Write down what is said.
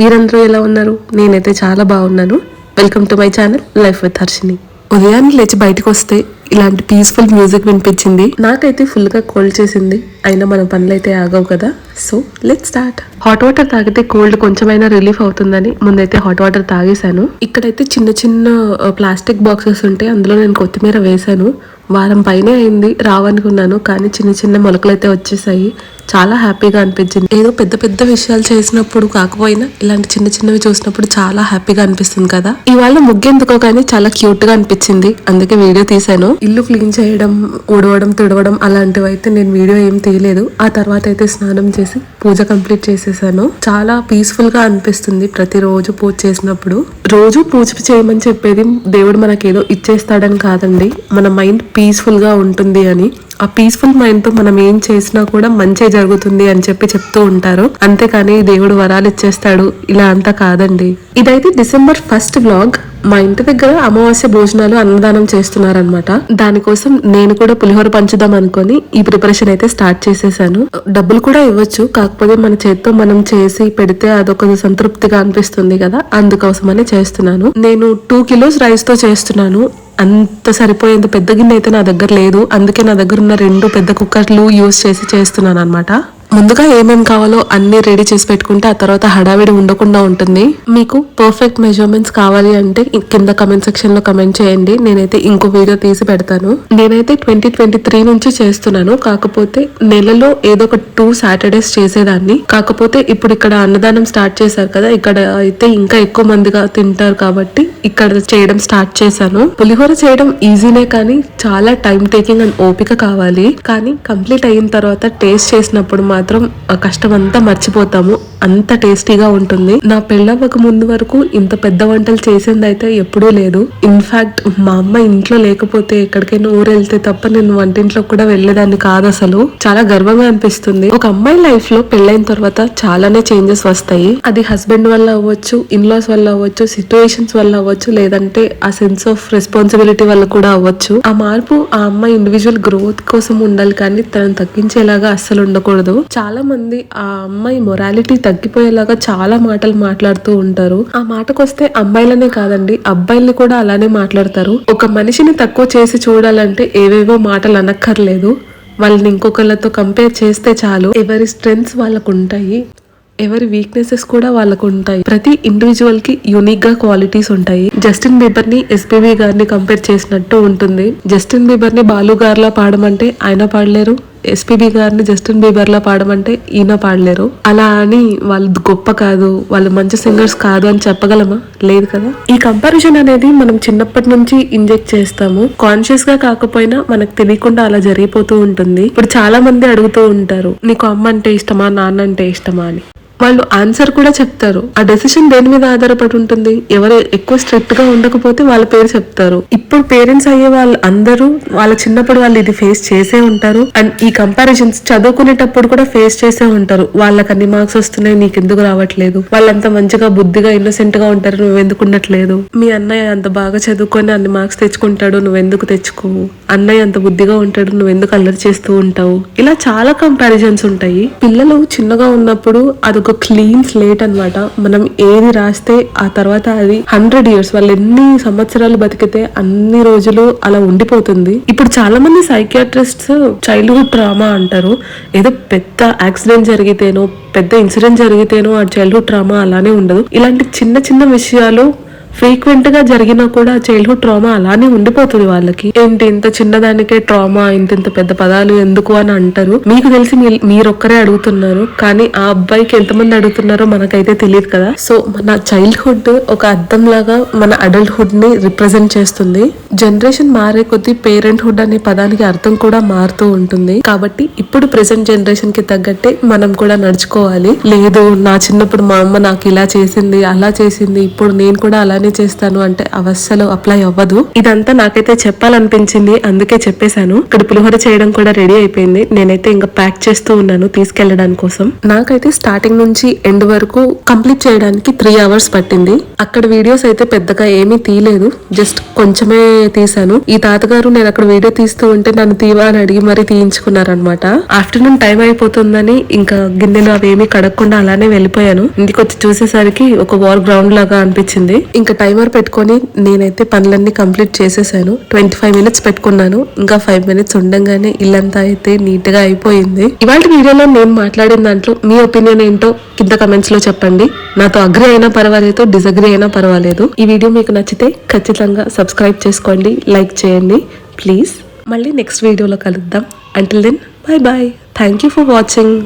మీరందరూ ఎలా ఉన్నారు? నేనైతే చాలా బాగున్నాను. Welcome to my channel life with Harshini. ఉదయాన్నే లేచి బయటకు వస్తే ఇలాంటి పీస్ఫుల్ మ్యూజిక్ వినిపించింది. నాకైతే ఫుల్ గా కోల్డ్ చేసింది. అయినా మన పనులు అయితే ఆగవు కదా. So let's start. Hot water తాగితే కోల్డ్ కొంచెమైనా రిలీఫ్ అవుతుందని ముందైతే హాట్ వాటర్ తాగేశాను. ఇక్కడైతే చిన్న చిన్న ప్లాస్టిక్ బాక్సెస్ ఉంటే అందులో నేను కొత్తిమీర వేశాను. వారం పైనే అయింది రావనుకున్నాను, కానీ చిన్న చిన్న మొలకలు అయితే వచ్చేసాయి. చాలా హ్యాపీగా అనిపించింది. ఏదో పెద్ద పెద్ద విషయాలు చేసినప్పుడు కాకపోయినా ఇలాంటి చిన్న చిన్నవి చూసినప్పుడు చాలా హ్యాపీగా అనిపిస్తుంది కదా. ఇవాళ ముగ్గెందుకో కానీ చాలా క్యూట్ గా అనిపించింది, అందుకే వీడియో తీసాను. ఇల్లు క్లీన్ చేయడం, ఊడవడం, తుడవడం అలాంటివి అయితే నేను వీడియో ఏం తీయలేదు. ఆ తర్వాత అయితే స్నానం చేసి పూజ కంప్లీట్ చేసేసాను. చాలా పీస్ఫుల్ గా అనిపిస్తుంది ప్రతిరోజు పూజ చేసినప్పుడు. రోజు పూజ చేయమని చెప్పేది దేవుడు మనకేదో ఇచ్చేస్తాడని కాదండి, మన మైండ్ పీస్ఫుల్ గా ఉంటుంది అని. ఆ పీస్ఫుల్ మైండ్ తో మనం ఏం చేసినా కూడా మంచి జరుగుతుంది అని చెప్పి చెప్తూ ఉంటారు. అంతేకాని దేవుడు వరాలు ఇచ్చేస్తాడు ఇలా అంతా కాదండి. ఇదైతే December 1st వ్లాగ్. మా ఇంటి దగ్గర అమావాస్య భోజనాలు అన్నదానం చేస్తున్నారనమాట. దానికోసం నేను కూడా పులిహోర పంచుదాం అనుకొని ఈ ప్రిపరేషన్ అయితే స్టార్ట్ చేసేసాను. డబ్బులు కూడా ఇవ్వచ్చు, కాకపోతే మన చేత్తో మనం చేసి పెడితే అదొక సంతృప్తిగా అనిపిస్తుంది కదా, అందుకోసమనే చేస్తున్నాను. నేను 2 kilos రైస్ తో చేస్తున్నాను. అంత సరిపోయేంత పెద్ద గిన్నె అయితే నా దగ్గర లేదు, అందుకే నా దగ్గర ఉన్న 2 పెద్ద కుక్కర్లు యూజ్ చేసి చేస్తున్నాను అనమాట. ముందుగా ఏమేం కావాలో అన్ని రెడీ చేసి పెట్టుకుంటే ఆ తర్వాత హడావిడి ఉండకుండా ఉంటుంది. మీకు పర్ఫెక్ట్ మెజర్మెంట్స్ కావాలి అంటే కింద కమెంట్ సెక్షన్ లో కమెంట్ చేయండి, నేనైతే ఇంకో వీడియో తీసి పెడతాను. నేనైతే 2023 నుంచి చేస్తున్నాను, కాకపోతే నెలలో ఏదో ఒక 2 Saturdays చేసేదాన్ని. కాకపోతే ఇప్పుడు ఇక్కడ అన్నదానం స్టార్ట్ చేశారు కదా, ఇక్కడ అయితే ఇంకా ఎక్కువ మందిగా తింటారు కాబట్టి ఇక్కడ చేయడం స్టార్ట్ చేశాను. పులిహోర చేయడం ఈజీనే కానీ చాలా టైం టేకింగ్ అండ్ ఓపిక కావాలి. కానీ కంప్లీట్ అయిన తర్వాత టేస్ట్ చేసినప్పుడు మాత్రం ఆ కష్టం అంతా మర్చిపోతాము, అంత టేస్టీగా ఉంటుంది. నా పెళ్ళవ్వక ముందు వరకు ఇంత పెద్ద వంటలు చేసింది అయితే ఎప్పుడూ లేదు. ఇన్ఫాక్ట్ మా అమ్మ ఇంట్లో లేకపోతే ఎక్కడికైనా ఊరు వెళ్తే తప్ప నేను వంటింట్లో కూడా వెళ్లేదాన్ని కాదు. అసలు చాలా గర్వంగా అనిపిస్తుంది. ఒక అమ్మాయి లైఫ్ లో పెళ్ళైన తర్వాత చాలానే చేంజెస్ వస్తాయి. అది హస్బెండ్ వల్ల అవ్వచ్చు, ఇన్లాస్ వల్ల అవ్వచ్చు, సిచ్యువేషన్స్ వల్ల అవ్వచ్చు, లేదంటే ఆ సెన్స్ ఆఫ్ రెస్పాన్సిబిలిటీ వల్ల కూడా అవ్వచ్చు. ఆ మార్పు ఆ అమ్మాయి ఇండివిజువల్ గ్రోత్ కోసం ఉండాలి, కానీ తనను తగ్గించేలాగా అస్సలు ఉండకూడదు. చాలా మంది ఆ అమ్మాయి మొరాలిటీ తగ్గిపోయేలాగా చాలా మాటలు మాట్లాడుతూ ఉంటారు. ఆ మాటకొస్తే అమ్మాయిలనే కాదండి, అబ్బాయిల్ని కూడా అలానే మాట్లాడతారు. ఒక మనిషిని తక్కువ చేసి చూడాలంటే ఏవేవో మాటలు అనక్కర్లేదు, వాళ్ళని ఇంకొకళ్ళతో కంపేర్ చేస్తే చాలు. ఎవరి స్ట్రెంగ్స్ వాళ్ళకు ఉంటాయి, ఎవరి వీక్నెసెస్ కూడా వాళ్ళకు ఉంటాయి. ప్రతి ఇండివిజువల్ కి యూనిక్ గా క్వాలిటీస్ ఉంటాయి. జస్టిన్ బీబర్ ని ఎస్పీబీ గారిని కంపేర్ చేసినట్టు ఉంటుంది. జస్టిన్ బీబర్ ని బాలు గారిలా పాడమంటే ఆయన పాడలేరు, ఎస్పీబీ గారిని జస్టిన్ బీబర్ లా పాడమంటే ఈయన పాడలేరు. అలా అని వాళ్ళు గొప్ప కాదు, వాళ్ళు మంచి సింగర్స్ కాదు అని చెప్పగలమా? లేదు కదా. ఈ కంపారిజన్ అనేది మనం చిన్నప్పటి నుంచి ఇంజెక్ట్ చేస్తాము, కాన్షియస్ గా కాకపోయినా మనకు తెలియకుండా అలా జరిగిపోతూ ఉంటుంది. ఇప్పుడు చాలా మంది అడుగుతూ ఉంటారు, నీకు అమ్మ అంటే ఇష్టమా, నాన్న అంటే ఇష్టమా అని. వాళ్ళు ఆన్సర్ కూడా చెప్తారు. ఆ డెసిషన్ దేని మీద ఆధారపడి ఉంటుంది? ఎవరు ఎక్కువ స్ట్రిక్ట్ గా ఉండకపోతే వాళ్ళ పేరు చెప్తారు. ఇప్పుడు పేరెంట్స్ అయ్యే వాళ్ళు అందరూ వాళ్ళ చిన్నప్పుడు వాళ్ళు ఇది ఫేస్ చేసే ఉంటారు. అండ్ ఈ కంపారిజన్స్ చదువుకునేటప్పుడు కూడా ఫేస్ చేసే ఉంటారు. వాళ్ళకి అన్ని మార్క్స్ వస్తున్నాయి, నీకు ఎందుకు రావట్లేదు, వాళ్ళంత మంచిగా బుద్ధిగా ఇన్నోసెంట్ గా ఉంటారు, నువ్వెందుకు ఉండట్లేదు, మీ అన్నయ్య అంత బాగా చదువుకొని అన్ని మార్క్స్ తెచ్చుకుంటాడు, నువ్వెందుకు తెచ్చుకోవు, అన్నయ్య అంత బుద్ధిగా ఉంటాడు, నువ్వెందుకు అల్లరి చేస్తూ ఉంటావు, ఇలా చాలా కంపారిజన్స్ ఉంటాయి. పిల్లలు చిన్నగా ఉన్నప్పుడు అది ఒక క్లీన్ స్లేట్ అన్నమాట. మనం ఏది రాస్తే ఆ తర్వాత అది 100 years, వాళ్ళు ఎన్ని సంవత్సరాలు బతికితే అన్ని రోజులు అలా ఉండిపోతుంది. ఇప్పుడు చాలా మంది సైకియాట్రిస్ట్స్ చైల్డ్హుడ్ ట్రామా అంటారు. ఏదో పెద్ద యాక్సిడెంట్ జరిగితేనో పెద్ద ఇన్సిడెంట్ జరిగితేనో ఆ చైల్డ్హుడ్ ట్రామా అలానే ఉండదు. ఇలాంటి చిన్న చిన్న విషయాలు ఫ్రీక్వెంట్ గా జరిగినా కూడా చైల్డ్హుడ్ ట్రామా అలానే ఉండిపోతుంది వాళ్ళకి. ఏంటి ఇంత చిన్నదానికే ట్రామా, ఇంత పెద్ద పదాలు ఎందుకు అని అంటారు. మీకు తెలిసి మీరొక్కరే అడుగుతున్నారు, కానీ ఆ అబ్బాయికి ఎంతమంది అడుగుతున్నారో మనకైతే తెలియదు కదా. సో మన చైల్డ్హుడ్ ఒక అద్దం లాగా మన అడల్ట్హుడ్ ని రిప్రజెంట్ చేస్తుంది. జనరేషన్ మారే కొద్దీ పేరెంట్హుడ్ అనే పదానికి అర్థం కూడా మారుతూ ఉంటుంది. కాబట్టి ఇప్పుడు ప్రెసెంట్ జనరేషన్ కి తగ్గట్టే మనం కూడా నడుచుకోవాలి. లేదు నా చిన్నప్పుడు మా అమ్మ నాకు ఇలా చేసింది అలా చేసింది, ఇప్పుడు నేను కూడా అలానే పని చేస్తాను అంటే అవస్సలు అప్లై అవ్వదు. ఇదంతా నాకైతే చెప్పాలనిపించింది, అందుకే చెప్పేశాను. ఇక్కడ పులిహోర చేయడం కూడా రెడీ అయిపోయింది. నేనైతే ఇంకా ప్యాక్ చేస్తూ ఉన్నాను తీసుకెళ్లడానికి కోసం. నాకైతే స్టార్టింగ్ నుంచి ఎండ్ వరకు కంప్లీట్ చేయడానికి 3 hours పట్టింది. అక్కడ వీడియోస్ అయితే పెద్దగా ఏమీ తీయలేదు, జస్ట్ కొంచెమే తీసాను. ఈ తాతగారు నేను అక్కడ వీడియో తీస్తూ ఉంటే నన్ను తీవా అని అడిగి మరీ తీయించుకున్నారనమాట. ఆఫ్టర్నూన్ టైం అయిపోతుందని ఇంకా గిన్నెలు అవేమీ కడగకుండా అలానే వెళ్ళిపోయాను. ఇంటికి వచ్చి చూసేసరికి ఒక వార్ గ్రౌండ్ లాగా అనిపించింది. ఇంకా టైమర్ పెట్టుకొని నేనైతే పనులన్నీ కంప్లీట్ చేసేసాను. 25 minutes పెట్టుకున్నాను. ఇంకా 5 minutes ఉండంగానే ఇల్లంతా అయితే నీట్ గా అయిపోయింది. ఇవాళ వీడియోలో నేను మాట్లాడిన దాంట్లో మీ ఒపీనియన్ ఏంటో కింద కమెంట్స్ లో చెప్పండి. నాతో అగ్రి అయినా పర్వాలేదు, డిసగ్రీ అయినా పర్వాలేదు. ఈ వీడియో మీకు నచ్చితే ఖచ్చితంగా సబ్స్క్రైబ్ చేసుకోండి, లైక్ చేయండి ప్లీజ్. మళ్ళీ నెక్స్ట్ వీడియోలో కలుద్దాం. Until then bye bye. Thank you for watching.